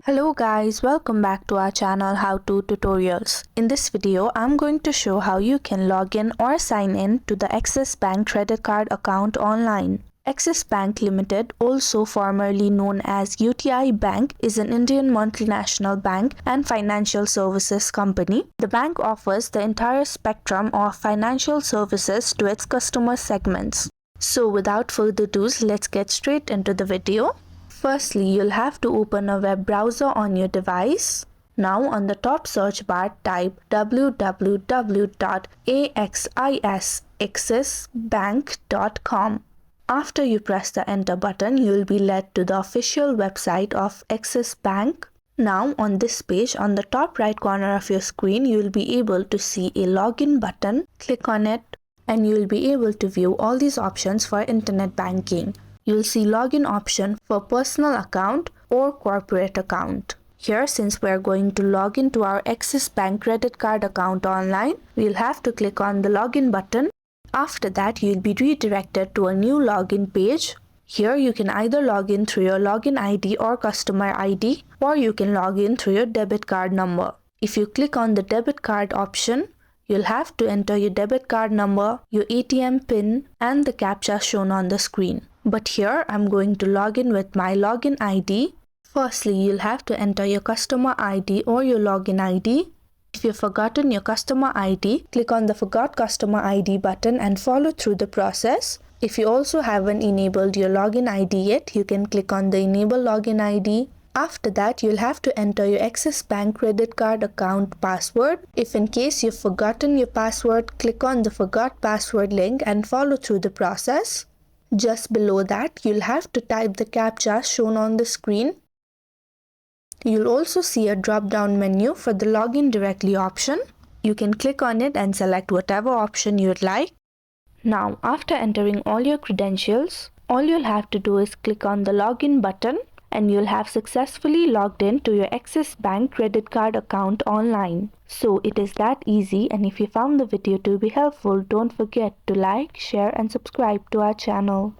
Hello guys, welcome back to our channel How To Tutorials. In this video, I'm going to show how you can log in or sign in to the Axis Bank credit card account online. Axis Bank Limited, also formerly known as UTI Bank, is an Indian multinational bank and financial services company. The bank offers the entire spectrum of financial services to its customer segments. So without further ado, let's get straight into the video. Firstly, you'll have to open a web browser on your device. Now on the top search bar, type www.axisbank.com. After you press the enter button, you will be led to the official website of Axis Bank. Now on this page, on the top right corner of your screen, you will be able to see a login button. Click on it and you will be able to view all these options for internet banking. You'll see login option for personal account or corporate account. Here, since we're going to log into our Axis Bank credit card account online, we'll have to click on the login button. After that, you'll be redirected to a new login page. Here, you can either log in through your login ID or customer ID, or you can log in through your debit card number. If you click on the debit card option, you'll have to enter your debit card number, your ATM PIN, and the CAPTCHA shown on the screen. But here I'm going to log in with my login ID. Firstly, you'll have to enter your customer ID or your login ID. If you've forgotten your customer ID, click on the Forgot Customer ID button and follow through the process. If you also haven't enabled your login ID yet, you can click on the Enable Login ID. After that, you'll have to enter your Axis Bank credit card account password. If in case you've forgotten your password, click on the Forgot Password link and follow through the process. Just below that, you'll have to type the CAPTCHA shown on the screen. You'll also see a drop-down menu for the Login Directly option. You can click on it and select whatever option you'd like. Now, after entering all your credentials, all you'll have to do is click on the Login button and you'll have successfully logged in to your Axis Bank credit card account online. So it is that easy, and if you found the video to be helpful, don't forget to like, share and subscribe to our channel.